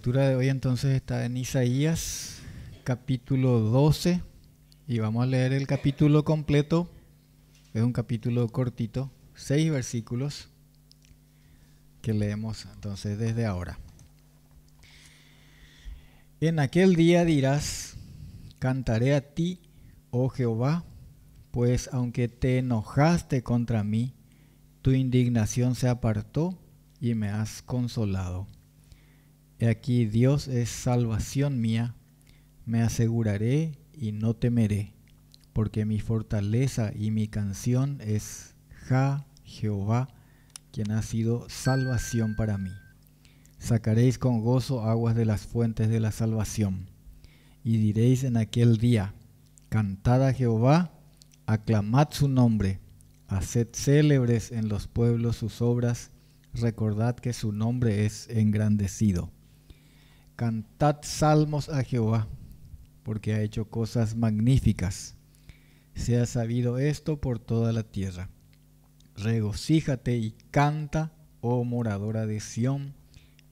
lectura de hoy entonces está en Isaías capítulo 12 y vamos a leer el capítulo completo. Es un capítulo cortito, 6 versículos que leemos entonces desde ahora. En aquel día dirás: cantaré a ti, oh Jehová, pues aunque te enojaste contra mí, tu indignación se apartó y me has consolado. He aquí Dios es salvación mía, me aseguraré y no temeré, porque mi fortaleza y mi canción es Jehová, quien ha sido salvación para mí. Sacaréis con gozo aguas de las fuentes de la salvación, y diréis en aquel día: cantad a Jehová, aclamad su nombre, haced célebres en los pueblos sus obras, recordad que su nombre es engrandecido. Cantad salmos a Jehová, porque ha hecho cosas magníficas. Sea sabido esto por toda la tierra. Regocíjate y canta, oh moradora de Sión,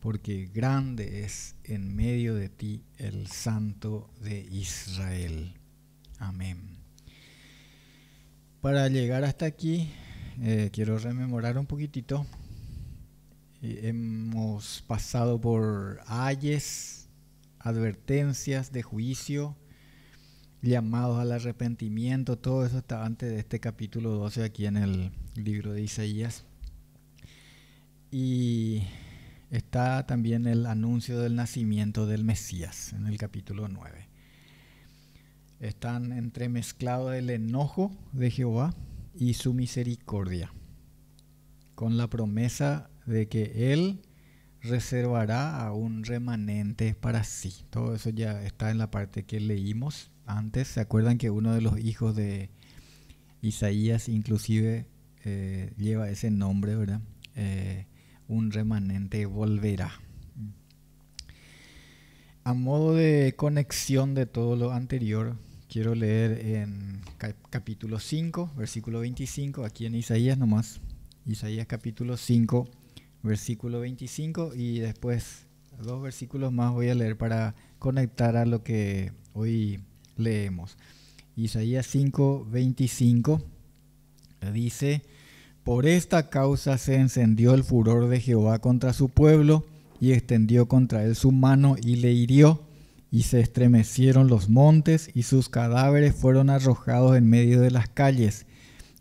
porque grande es en medio de ti el Santo de Israel. Amén. Para llegar hasta aquí, quiero rememorar un poquitito. Hemos pasado por ayes, advertencias de juicio, llamados al arrepentimiento. Todo eso está antes de este capítulo 12 aquí en el libro de Isaías. Y está también el anuncio del nacimiento del Mesías en el capítulo 9. Están entremezclados el enojo de Jehová y su misericordia, con la promesa de que Él reservará a un remanente para sí. Todo eso ya está en la parte que leímos antes. ¿Se acuerdan que uno de los hijos de Isaías inclusive lleva ese nombre, ¿verdad? Un remanente volverá. A modo de conexión de todo lo anterior, quiero leer en capítulo 5, versículo 25, aquí en Isaías nomás. Isaías capítulo 5, versículo 25, y después 2 versículos más voy a leer para conectar a lo que hoy leemos. Isaías 5, 25 dice: por esta causa se encendió el furor de Jehová contra su pueblo, y extendió contra él su mano y le hirió, y se estremecieron los montes, y sus cadáveres fueron arrojados en medio de las calles.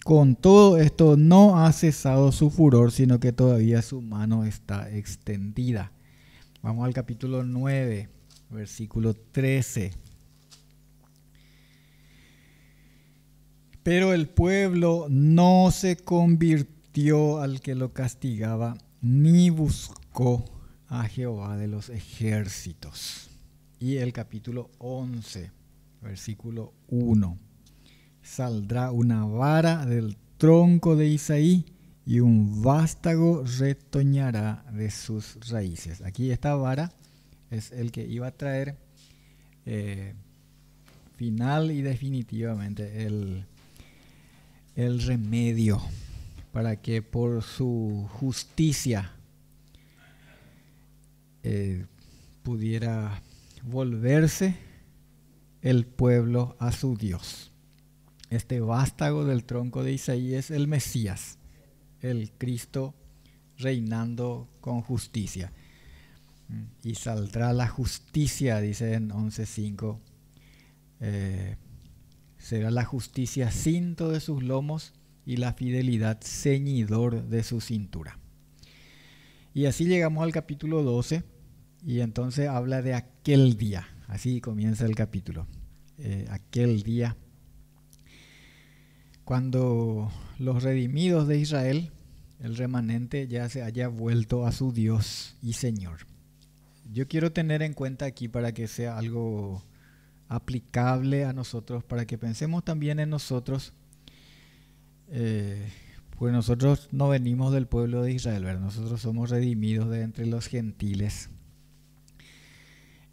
Con todo esto no ha cesado su furor, sino que todavía su mano está extendida. Vamos al capítulo 9, versículo 13. Pero el pueblo no se convirtió al que lo castigaba, ni buscó a Jehová de los ejércitos. Y el capítulo 11, versículo 1. Saldrá una vara del tronco de Isaí, y un vástago retoñará de sus raíces. Aquí esta vara es el que iba a traer final y definitivamente el remedio para que por su justicia pudiera volverse el pueblo a su Dios. Este vástago del tronco de Isaí es el Mesías, el Cristo reinando con justicia. Y saldrá la justicia, dice en 11:5. Será la justicia cinto de sus lomos y la fidelidad ceñidor de su cintura. Y así llegamos al capítulo 12, y entonces habla de aquel día. Así comienza el capítulo. Aquel día, cuando los redimidos de Israel, el remanente, ya se haya vuelto a su Dios y Señor. Yo quiero tener en cuenta aquí, para que sea algo aplicable a nosotros, para que pensemos también en nosotros, pues nosotros no venimos del pueblo de Israel, ¿verdad? Nosotros somos redimidos de entre los gentiles.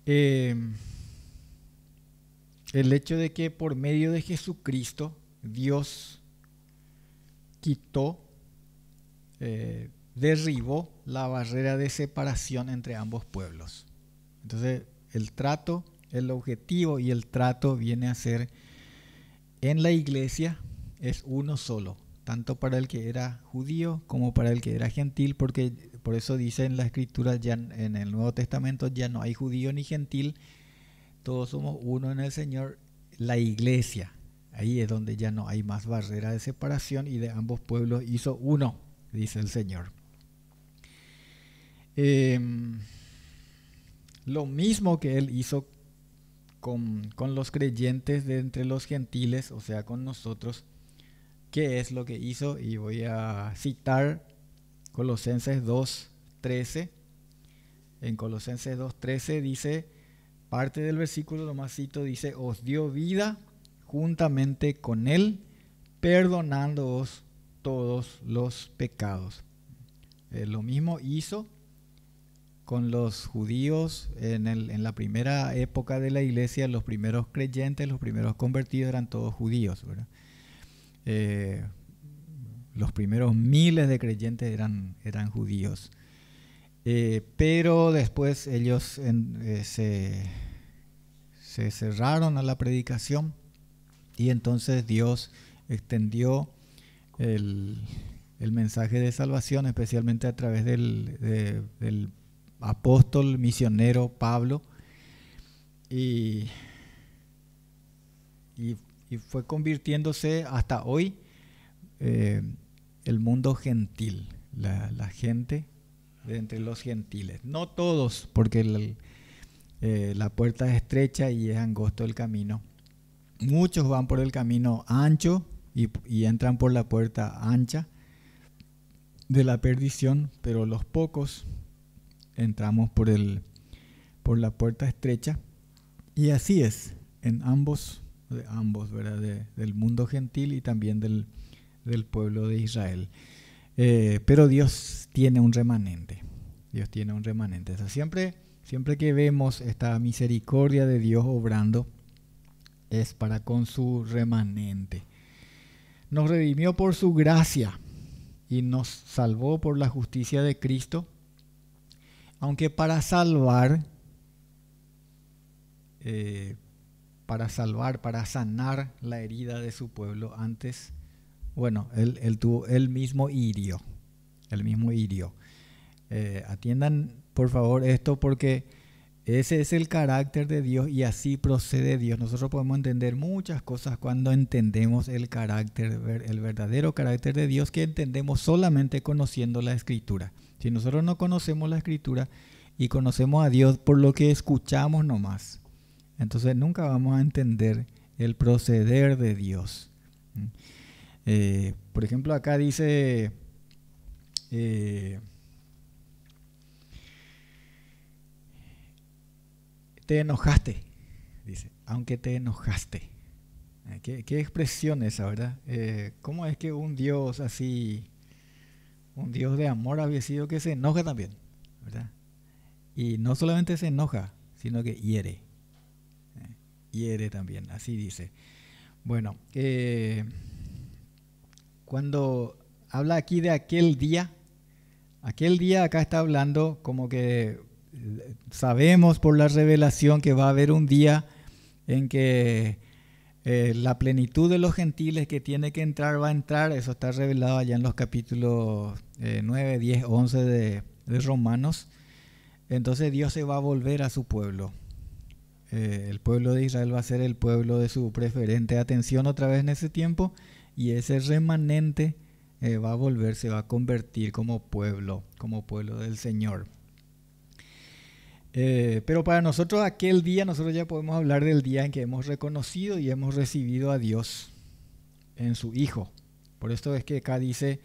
El hecho de que por medio de Jesucristo Dios quitó, derribó la barrera de separación entre ambos pueblos. Entonces, el trato, el objetivo y el trato viene a ser en la iglesia es uno solo, tanto para el que era judío como para el que era gentil, porque por eso dice en la escritura, ya en el Nuevo Testamento ya no hay judío ni gentil, todos somos uno en el Señor, la iglesia. Ahí es donde ya no hay más barrera de separación y de ambos pueblos hizo uno, dice el Señor. Lo mismo que Él hizo con los creyentes de entre los gentiles, o sea, con nosotros, ¿qué es lo que hizo? Y voy a citar Colosenses 2:13. En Colosenses 2:13 dice, parte del versículo, lo más cito, dice, os dio vida juntamente con Él, perdonándoos todos los pecados. Lo mismo hizo con los judíos en la primera época de la iglesia. Los primeros creyentes, los primeros convertidos eran todos judíos, ¿verdad? Los primeros miles de creyentes eran judíos. Pero después ellos se cerraron a la predicación y entonces Dios extendió el mensaje de salvación, especialmente a través del apóstol misionero Pablo, y fue convirtiéndose hasta hoy el mundo gentil, la gente de entre los gentiles. No todos, porque la puerta es estrecha y es angosto el camino. Muchos van por el camino ancho y entran por la puerta ancha de la perdición, pero los pocos entramos por la puerta estrecha. Y así es en ambos, ¿verdad? Del mundo gentil y también del pueblo de Israel. Pero Dios tiene un remanente. Dios tiene un remanente. O sea, siempre que vemos esta misericordia de Dios obrando, es para con su remanente. Nos redimió por su gracia y nos salvó por la justicia de Cristo, aunque para salvar, para sanar la herida de su pueblo, antes, bueno, él mismo hirió. Atiendan por favor esto, porque ese es el carácter de Dios y así procede Dios. Nosotros podemos entender muchas cosas cuando entendemos el verdadero carácter de Dios, que entendemos solamente conociendo la Escritura. Si nosotros no conocemos la Escritura y conocemos a Dios por lo que escuchamos nomás, entonces nunca vamos a entender el proceder de Dios. Por ejemplo, acá dice... te enojaste, dice, aunque te enojaste. ¿Qué expresión esa, verdad? ¿Cómo es que un Dios así, un Dios de amor había sido que se enoja también, ¿verdad? Y no solamente se enoja, sino que hiere. Hiere también, así dice. Bueno, cuando habla aquí de aquel día acá está hablando como que sabemos por la revelación que va a haber un día en que la plenitud de los gentiles que tiene que entrar va a entrar. Eso está revelado allá en los capítulos 9, 10, 11 de Romanos. Entonces Dios se va a volver a su pueblo. El pueblo de Israel va a ser el pueblo de su preferente atención otra vez en ese tiempo, y ese remanente va a volver, se va a convertir como pueblo del Señor. Pero para nosotros aquel día, nosotros ya podemos hablar del día en que hemos reconocido y hemos recibido a Dios en su Hijo. Por esto es que acá dice,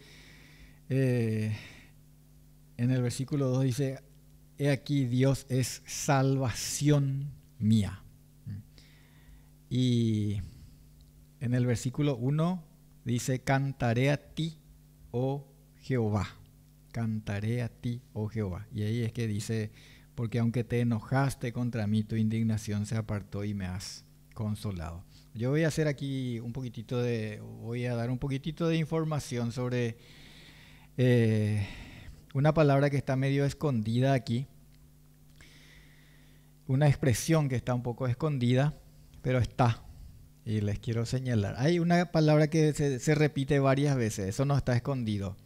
en el versículo 2 dice, he aquí Dios es salvación mía. Y en el versículo 1 dice, cantaré a ti, oh Jehová. Cantaré a ti, oh Jehová. Y ahí es que dice, porque aunque te enojaste contra mí, tu indignación se apartó y me has consolado. Yo voy a hacer aquí voy a dar un poquitito de información sobre una palabra que está medio escondida aquí. una expresión que está un poco escondida, pero está. Y les quiero señalar. Hay una palabra que se repite varias veces, eso no está escondido.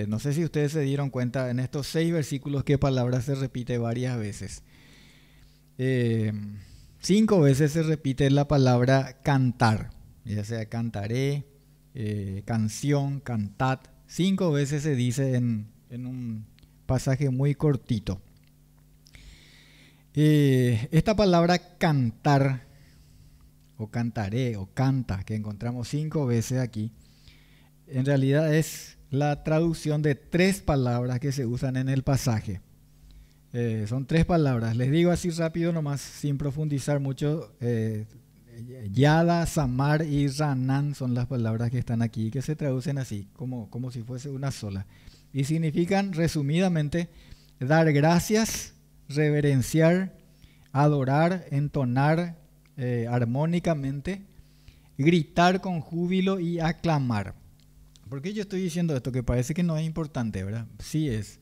No sé si ustedes se dieron cuenta en estos 6 versículos qué palabra se repite varias veces. 5 veces se repite la palabra cantar, ya sea cantaré, canción, cantad. 5 veces se dice en un pasaje muy cortito. Esta palabra cantar, o cantaré, o canta, que encontramos 5 veces aquí, en realidad es la traducción de 3 palabras que se usan en el pasaje. Son 3 palabras, les digo así rápido nomás, sin profundizar mucho. Yada, Samar y Ranan son las palabras que están aquí, que se traducen así, como si fuese una sola. Y significan, resumidamente, dar gracias, reverenciar, adorar, entonar armónicamente, gritar con júbilo y aclamar. ¿Por qué yo estoy diciendo esto? Que parece que no es importante, ¿verdad? Sí es.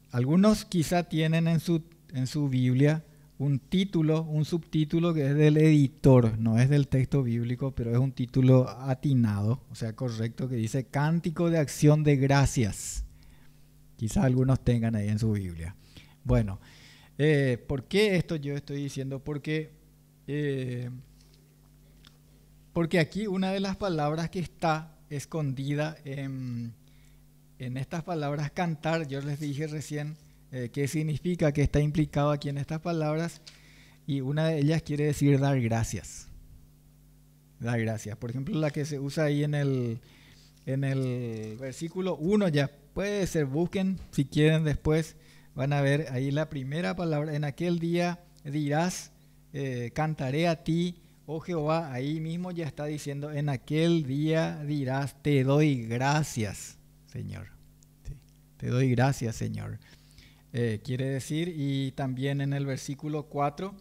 Algunos quizá tienen en su Biblia un título, un subtítulo que es del editor, no es del texto bíblico, pero es un título atinado, o sea, correcto, que dice Cántico de Acción de Gracias. Quizá algunos tengan ahí en su Biblia. Bueno, ¿por qué esto yo estoy diciendo? Porque aquí una de las palabras que está escondida en estas palabras cantar, yo les dije recién qué significa, qué está implicado aquí en estas palabras, y una de ellas quiere decir dar gracias. Dar gracias. Por ejemplo, la que se usa ahí en el versículo 1, ya puede ser, busquen si quieren después, van a ver ahí la primera palabra. En aquel día dirás, cantaré a ti, oh Jehová. Ahí mismo ya está diciendo, en aquel día dirás, te doy gracias, Señor. Sí, te doy gracias, Señor. Quiere decir, y también en el versículo 4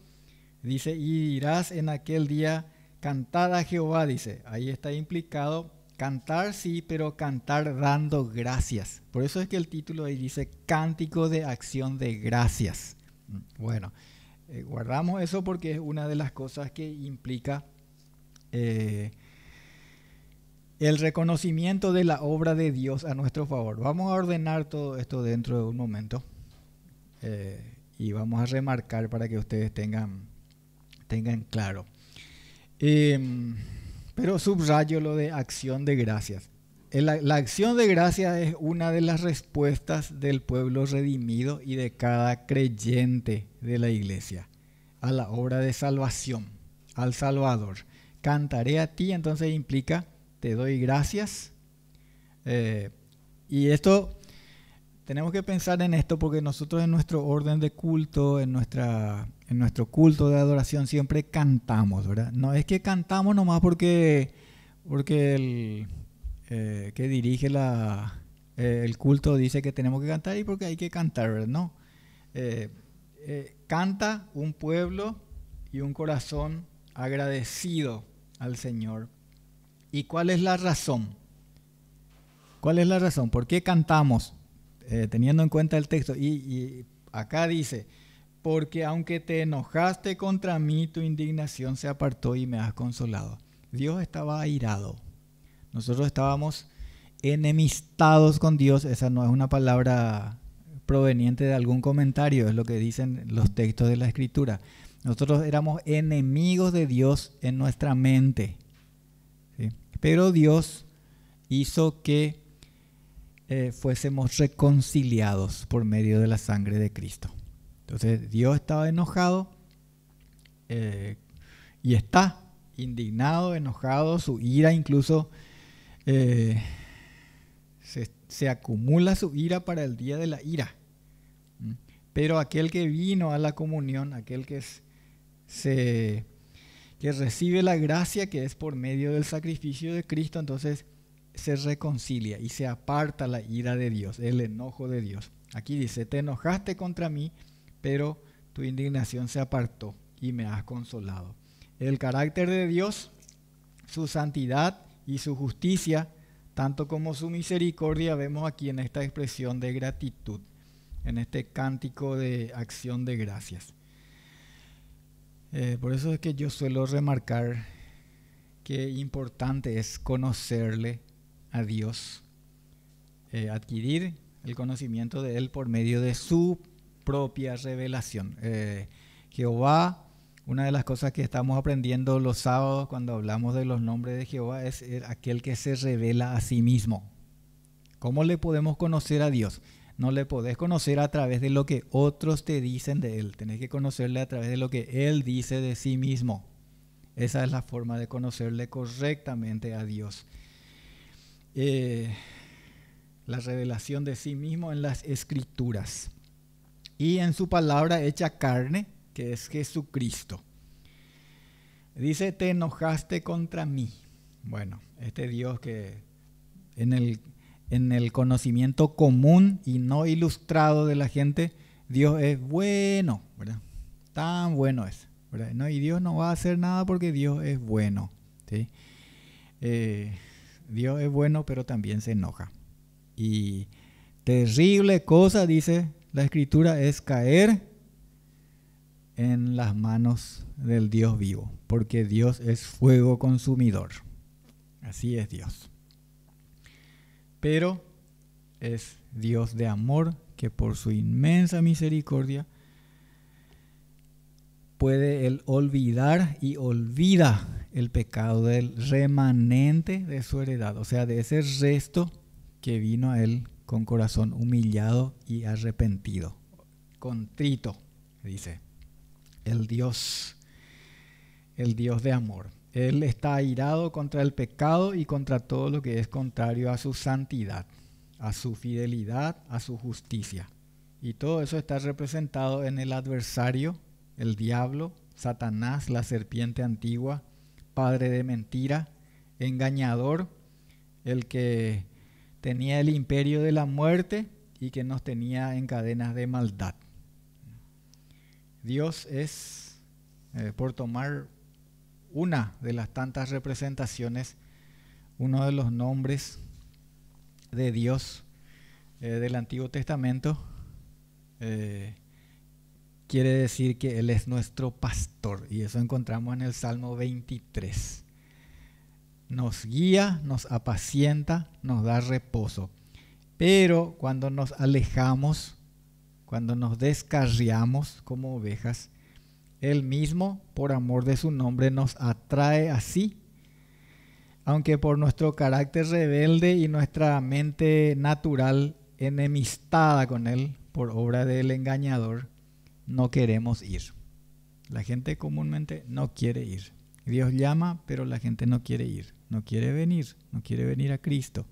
dice, y dirás en aquel día, cantad a Jehová, dice. Ahí está implicado cantar, sí, pero cantar dando gracias. Por eso es que el título ahí dice Cántico de Acción de Gracias. Bueno, guardamos eso porque es una de las cosas que implica el reconocimiento de la obra de Dios a nuestro favor. Vamos a ordenar todo esto dentro de un momento y vamos a remarcar para que ustedes tengan claro. Pero subrayo lo de acción de gracias. La acción de gracias es una de las respuestas del pueblo redimido y de cada creyente de la iglesia a la obra de salvación, al Salvador. Cantaré a ti, entonces implica, te doy gracias. Y esto, tenemos que pensar en esto porque nosotros en nuestro orden de culto, en nuestro culto de adoración siempre cantamos, ¿verdad? No es que cantamos nomás porque el que dirige el culto dice que tenemos que cantar y porque hay que cantar, ¿verdad? No. Canta un pueblo y un corazón agradecido al Señor. ¿Y cuál es la razón? ¿Cuál es la razón? ¿Por qué cantamos? Teniendo en cuenta el texto. Y acá dice, porque aunque te enojaste contra mí, tu indignación se apartó y me has consolado. Dios estaba airado. Nosotros estábamos enemistados con Dios. Esa no es una palabra proveniente de algún comentario, es lo que dicen los textos de la Escritura. Nosotros éramos enemigos de Dios en nuestra mente, ¿sí? Pero Dios hizo que fuésemos reconciliados por medio de la sangre de Cristo. Entonces Dios estaba enojado y está indignado, enojado, su ira incluso se acumula su ira para el día de la ira. Pero aquel que vino a la comunión, aquel que recibe la gracia que es por medio del sacrificio de Cristo, entonces se reconcilia y se aparta la ira de Dios, el enojo de Dios. Aquí dice, te enojaste contra mí, pero tu indignación se apartó y me has consolado. El carácter de Dios, su santidad y su justicia, tanto como su misericordia, vemos aquí en esta expresión de gratitud. en este cántico de acción de gracias. Por eso es que yo suelo remarcar qué importante es conocerle a Dios, adquirir el conocimiento de Él por medio de su propia revelación. Jehová, una de las cosas que estamos aprendiendo los sábados cuando hablamos de los nombres de Jehová es aquel que se revela a sí mismo. ¿Cómo le podemos conocer a Dios? No le podés conocer a través de lo que otros te dicen de Él. Tenés que conocerle a través de lo que Él dice de sí mismo. Esa es la forma de conocerle correctamente a Dios. La revelación de sí mismo en las Escrituras. Y en su palabra hecha carne, que es Jesucristo. Dice, te enojaste contra mí. Bueno, este Dios que en el conocimiento común y no ilustrado de la gente, Dios es bueno, ¿verdad? Tan bueno es, ¿verdad? No, y Dios no va a hacer nada porque Dios es bueno, ¿sí? Dios es bueno, pero también se enoja. Y terrible cosa, dice la Escritura, es caer en las manos del Dios vivo, porque Dios es fuego consumidor. Así es Dios. Pero es Dios de amor que por su inmensa misericordia puede Él olvidar y olvida el pecado del remanente de su heredad, o sea, de ese resto que vino a Él con corazón humillado y arrepentido, contrito, dice, el Dios de amor. Él está airado contra el pecado y contra todo lo que es contrario a su santidad, a su fidelidad, a su justicia. Y todo eso está representado en el adversario, el diablo, Satanás, la serpiente antigua, padre de mentira, engañador, el que tenía el imperio de la muerte y que nos tenía en cadenas de maldad. Dios es, por tomar una de las tantas representaciones, uno de los nombres de Dios del Antiguo Testamento, quiere decir que Él es nuestro pastor, y eso encontramos en el Salmo 23. Nos guía, nos apacienta, nos da reposo. Pero cuando nos alejamos, cuando nos descarriamos como ovejas, Él mismo, por amor de su nombre, nos atrae así, aunque por nuestro carácter rebelde y nuestra mente natural enemistada con Él por obra del engañador, no queremos ir. La gente comúnmente no quiere ir. Dios llama, pero la gente no quiere ir, no quiere venir a Cristo.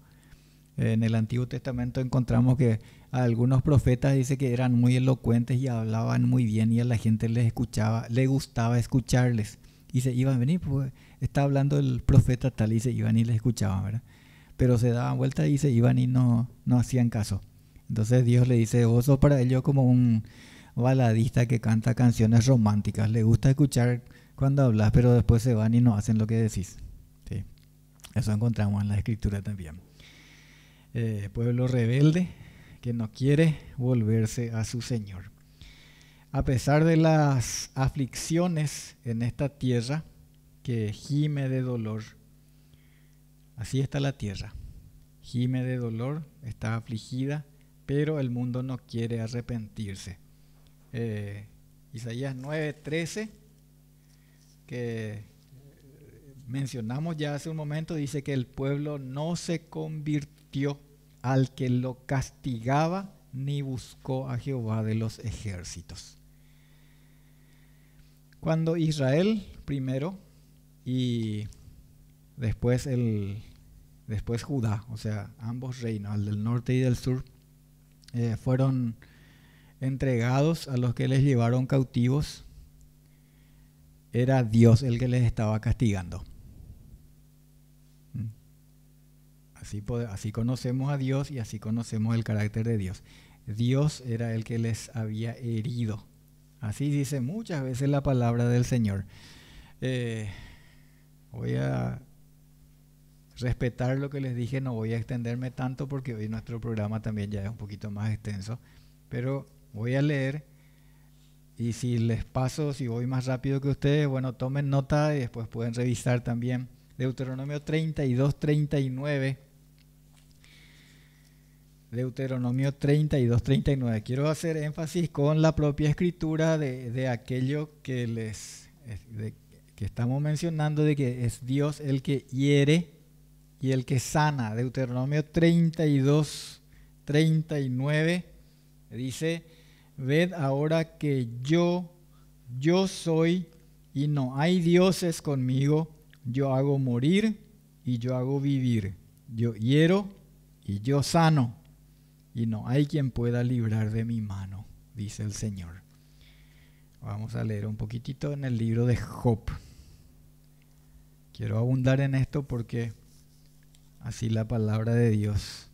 En el Antiguo Testamento encontramos que a algunos profetas dice que eran muy elocuentes y hablaban muy bien y a la gente les escuchaba, le gustaba escucharles. Y se iban a venir, pues está hablando el profeta tal, y se iban y les escuchaban, ¿verdad? Pero se daban vuelta y se iban y no hacían caso. Entonces Dios le dice, vos sos para ellos como un baladista que canta canciones románticas. Le gusta escuchar cuando hablas, pero después se van y no hacen lo que decís. ¿Sí? Eso encontramos en la Escritura también. Pueblo rebelde que no quiere volverse a su Señor. A pesar de las aflicciones en esta tierra que gime de dolor, así está la tierra, gime de dolor, está afligida, pero el mundo no quiere arrepentirse. Isaías 9:13, que mencionamos ya hace un momento, dice que el pueblo no se convirtió al que lo castigaba, ni buscó a Jehová de los ejércitos. Cuando Israel primero y después Judá, o sea, ambos reinos, el del norte y del sur, fueron entregados a los que les llevaron cautivos, era Dios el que les estaba castigando. Así conocemos a Dios y así conocemos el carácter de Dios. Dios era el que les había herido. Así dice muchas veces la palabra del Señor. Voy a respetar lo que les dije, no voy a extenderme tanto porque hoy nuestro programa también ya es un poquito más extenso. pero voy a leer y si les paso, si voy más rápido que ustedes, bueno, tomen nota y después pueden revisar también. Deuteronomio 32, 39. Deuteronomio 32, 39. Quiero hacer énfasis con la propia escritura de aquello que que estamos mencionando, de que es Dios el que hiere y el que sana. Deuteronomio 32, 39 dice: ved ahora que yo soy y no hay dioses conmigo. Yo hago morir y yo hago vivir. Yo hiero y yo sano. Y no hay quien pueda librar de mi mano, dice el Señor. Vamos a leer un poquitito en el libro de Job. Quiero abundar en esto porque así la palabra de Dios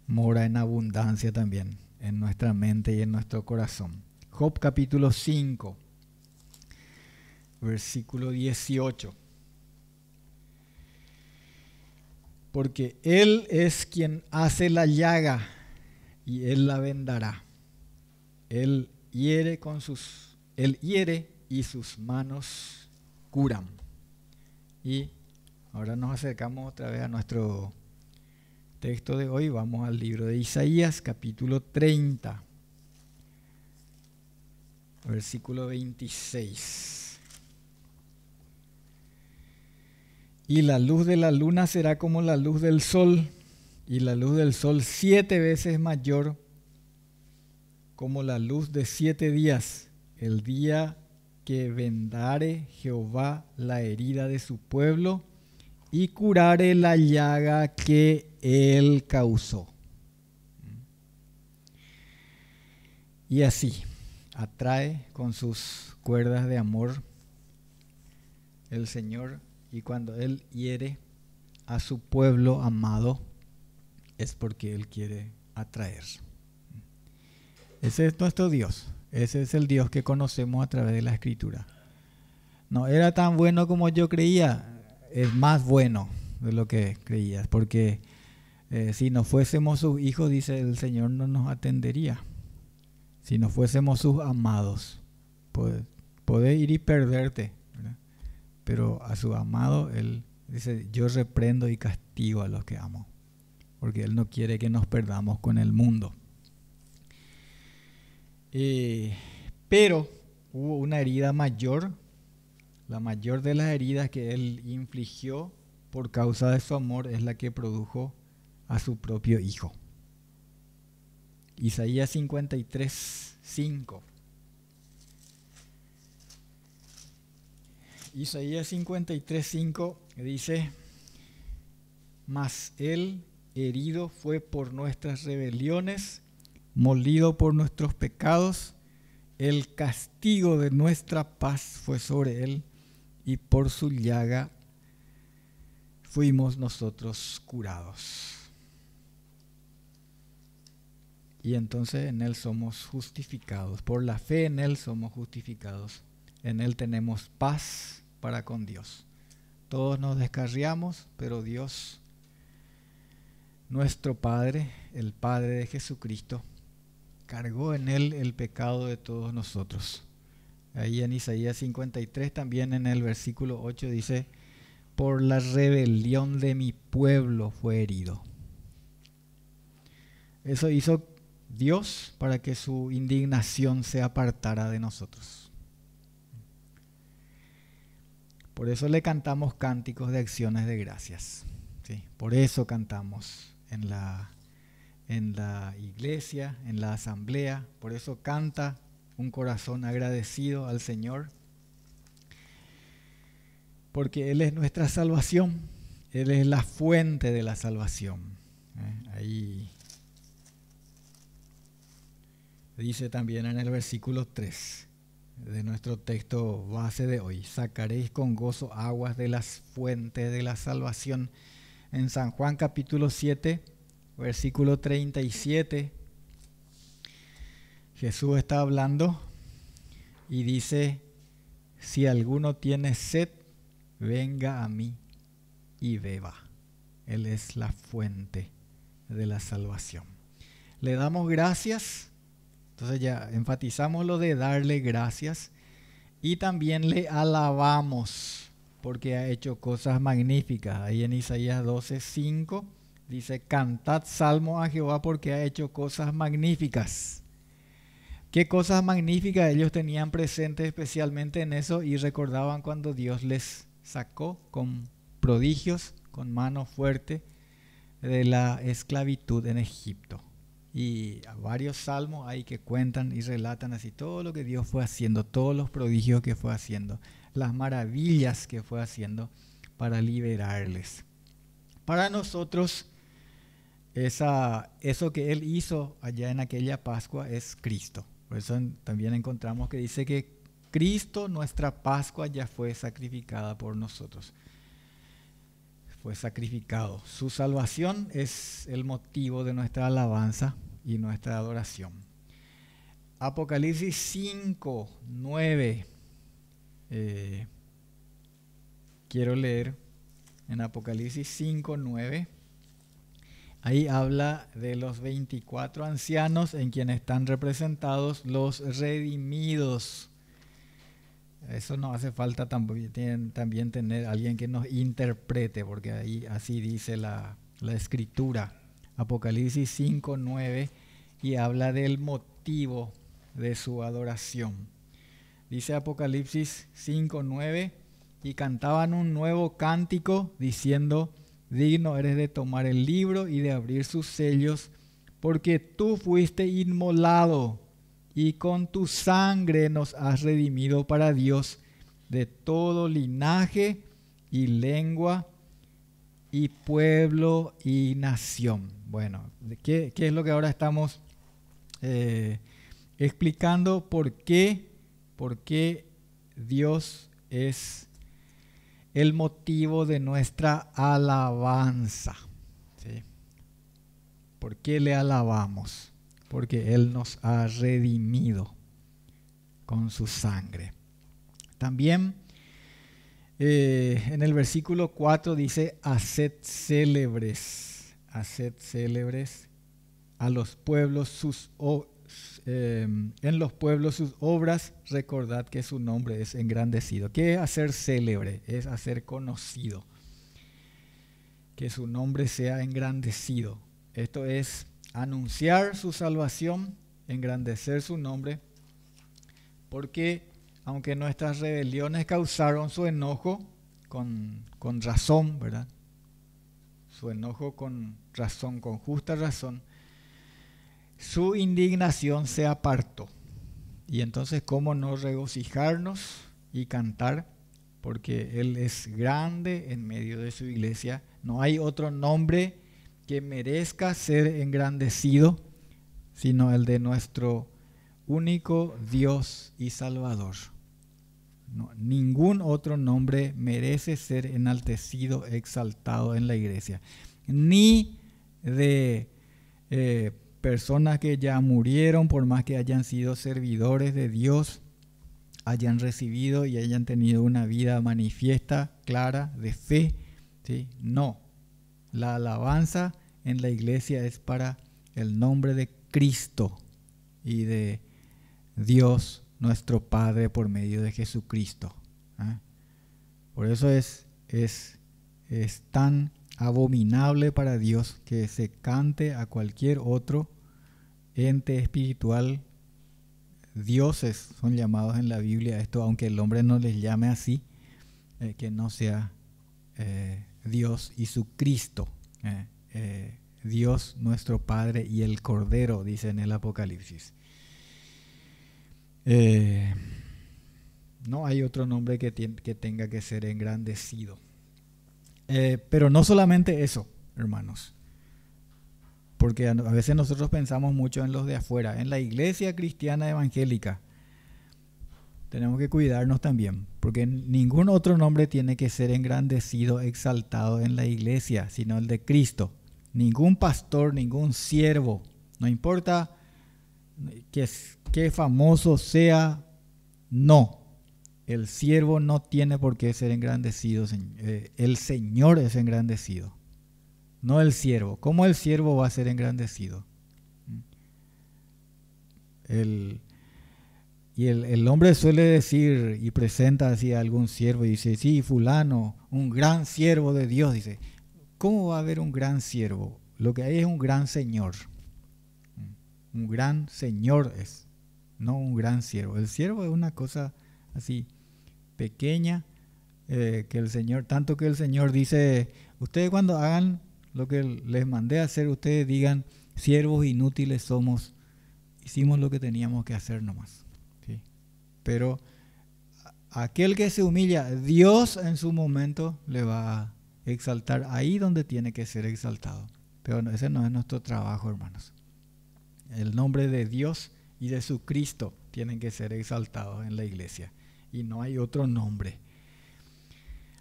mora en abundancia también en nuestra mente y en nuestro corazón. Job capítulo 5, versículo 18. Porque Él es quien hace la llaga y Él la vendará. Él hiere y sus manos curan. Y ahora nos acercamos otra vez a nuestro texto de hoy. Vamos al libro de Isaías, capítulo 30, versículo 26. Y la luz de la luna será como la luz del sol, y la luz del sol 7 veces mayor como la luz de 7 días, el día que vendare Jehová la herida de su pueblo y curare la llaga que él causó. Y así atrae con sus cuerdas de amor el Señor, y cuando Él hiere a su pueblo amado es porque Él quiere atraer. Ese es nuestro Dios. Ese es el Dios que conocemos a través de la Escritura. No era tan bueno como yo creía, es más bueno de lo que creías, porque si no fuésemos sus hijos, dice el Señor, no nos atendería. Si no fuésemos sus amados, podés ir y perderte, ¿verdad? Pero a su amado, Él dice: yo reprendo y castigo a los que amo, porque Él no quiere que nos perdamos con el mundo. Pero hubo una herida mayor, la mayor de las heridas que Él infligió por causa de su amor es la que produjo a su propio Hijo. Isaías 53, 5. Isaías 53, 5 dice: mas Él herido fue por nuestras rebeliones, molido por nuestros pecados, el castigo de nuestra paz fue sobre Él, y por su llaga fuimos nosotros curados. Y entonces en Él somos justificados, por la fe en Él somos justificados, en Él tenemos paz para con Dios. Todos nos descarriamos, pero Dios, nuestro Padre, el Padre de Jesucristo, cargó en Él el pecado de todos nosotros. Ahí en Isaías 53, también en el versículo 8 dice: por la rebelión de mi pueblo fue herido. Eso hizo Dios para que su indignación se apartara de nosotros. Por eso le cantamos cánticos de acciones de gracias, ¿sí? Por eso cantamos en la iglesia, en la asamblea. Por eso canta un corazón agradecido al Señor. Porque Él es nuestra salvación. Él es la fuente de la salvación. Ahí dice también en el versículo 3 de nuestro texto base de hoy: sacaréis con gozo aguas de las fuentes de la salvación. En San Juan capítulo 7, versículo 37, Jesús está hablando y dice: si alguno tiene sed, venga a mí y beba. Él es la fuente de la salvación. Le damos gracias Entonces ya enfatizamos lo de darle gracias y también le alabamos porque ha hecho cosas magníficas. Ahí en Isaías 12:5 dice: cantad salmo a Jehová porque ha hecho cosas magníficas. ¿Qué cosas magníficas? Ellos tenían presente especialmente en eso y recordaban cuando Dios les sacó con prodigios, con mano fuerte, de la esclavitud en Egipto. Y varios salmos hay que cuentan y relatan así todo lo que Dios fue haciendo, todos los prodigios que fue haciendo, las maravillas que fue haciendo para liberarles. Para nosotros, eso que Él hizo allá en aquella Pascua es Cristo. Por eso también encontramos que dice que Cristo, nuestra Pascua, ya fue sacrificada por nosotros. Fue sacrificado. Su salvación es el motivo de nuestra alabanza y nuestra adoración. Apocalipsis 5:9. Quiero leer en Apocalipsis 5:9. Ahí habla de los 24 ancianos en quienes están representados los redimidos. Eso no hace falta también tener alguien que nos interprete, porque ahí así dice la Escritura. Apocalipsis 5:9, y habla del motivo de su adoración. Dice Apocalipsis 5:9, y cantaban un nuevo cántico diciendo: digno eres de tomar el libro y de abrir sus sellos, porque tú fuiste inmolado y con tu sangre nos has redimido para Dios de todo linaje y lengua y pueblo y nación. Bueno, ¿qué es lo que ahora estamos explicando? ¿Por qué Dios es el motivo de nuestra alabanza? ¿Sí? ¿Por qué le alabamos? Porque Él nos ha redimido con su sangre. También en el versículo 4 dice: haced célebres a los pueblos en los pueblos sus obras, recordad que su nombre es engrandecido. ¿Qué es hacer célebre? Es hacer conocido, que su nombre sea engrandecido. Esto es anunciar su salvación, engrandecer su nombre, porque aunque nuestras rebeliones causaron su enojo con razón, ¿verdad? Su enojo con razón, con justa razón, su indignación se apartó. Y entonces, ¿cómo no regocijarnos y cantar? Porque Él es grande en medio de su iglesia. No hay otro nombre que merezca ser engrandecido sino el de nuestro único Dios y Salvador. No, ningún otro nombre merece ser enaltecido, exaltado en la iglesia, ni de personas que ya murieron, por más que hayan sido servidores de Dios, hayan recibido y hayan tenido una vida manifiesta, clara, de fe, ¿sí? No, la alabanza en la iglesia es para el nombre de Cristo y de Dios nuestro Padre por medio de Jesucristo. ¿Eh? Por eso es tan abominable para Dios que se cante a cualquier otro ente espiritual. Dioses son llamados en la Biblia esto, aunque el hombre no les llame así, que no sea Dios y su Cristo, Dios nuestro Padre y el Cordero, dice en el Apocalipsis. No hay otro nombre que tenga que ser engrandecido. Pero no solamente eso, hermanos, porque a veces nosotros pensamos mucho en los de afuera. En la iglesia cristiana evangélica tenemos que cuidarnos también, porque ningún otro nombre tiene que ser engrandecido, exaltado en la iglesia, sino el de Cristo. Ningún pastor, ningún siervo, no importa que famoso sea, no. El siervo no tiene por qué ser engrandecido. El Señor es engrandecido, no el siervo. ¿Cómo el siervo va a ser engrandecido? El hombre suele decir y presenta así a algún siervo y dice, sí, fulano, un gran siervo de Dios. Dice, ¿cómo va a haber un gran siervo? Lo que hay es un gran señor. Un gran señor es, no un gran siervo. El siervo es una cosa así pequeña, que el Señor, tanto que el Señor dice, ustedes cuando hagan lo que les mandé a hacer, ustedes digan, siervos inútiles somos, hicimos lo que teníamos que hacer nomás. ¿Sí? Pero aquel que se humilla, Dios en su momento le va a exaltar ahí donde tiene que ser exaltado. Pero ese no es nuestro trabajo, hermanos. El nombre de Dios y de su Cristo tienen que ser exaltados en la iglesia. Y no hay otro nombre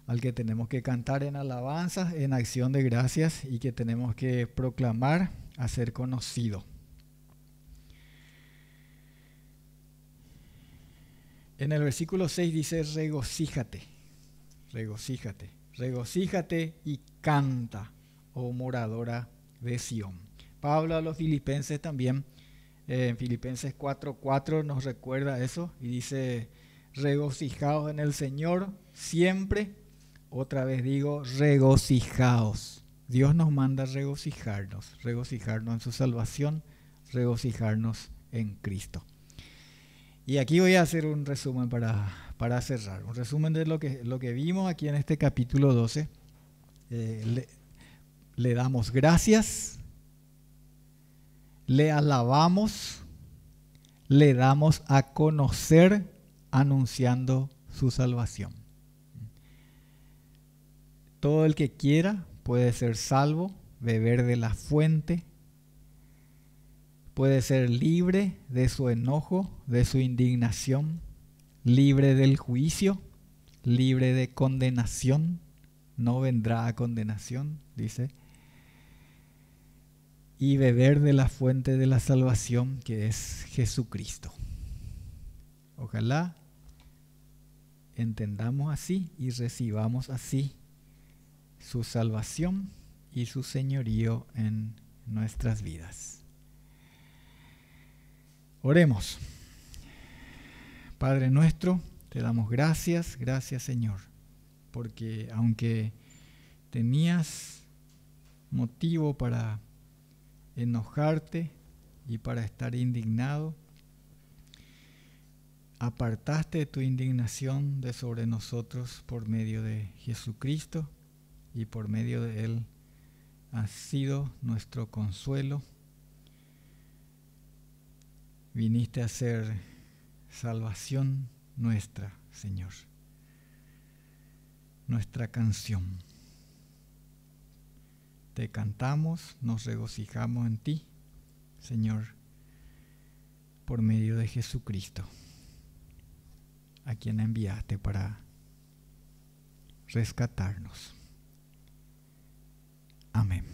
al que tenemos que cantar en alabanza, en acción de gracias y que tenemos que proclamar a ser conocido. En el versículo 6 dice, regocíjate, regocíjate, regocíjate y canta, oh moradora de Sión. Pablo a los filipenses también, en Filipenses 4:4 nos recuerda eso y dice, regocijaos en el Señor siempre. Otra vez digo, regocijaos. Dios nos manda regocijarnos en su salvación, regocijarnos en Cristo. Y aquí voy a hacer un resumen para cerrar. Un resumen de lo que vimos aquí en este capítulo 12. Le damos gracias, le alabamos, le damos a conocer anunciando su salvación. Todo el que quiera puede ser salvo, beber de la fuente, puede ser libre de su enojo, de su indignación, libre del juicio, libre de condenación, no vendrá a condenación, dice, y beber de la fuente de la salvación que es Jesucristo. Ojalá entendamos así y recibamos así su salvación y su señorío en nuestras vidas. Oremos. Padre nuestro, te damos gracias, gracias Señor, porque aunque tenías motivo para enojarte y para estar indignado, apartaste tu indignación de sobre nosotros por medio de Jesucristo, y por medio de Él has sido nuestro consuelo. Viniste a ser salvación nuestra, Señor. Nuestra canción. Te cantamos, nos regocijamos en ti, Señor, por medio de Jesucristo, a quien enviaste para rescatarnos. Amén.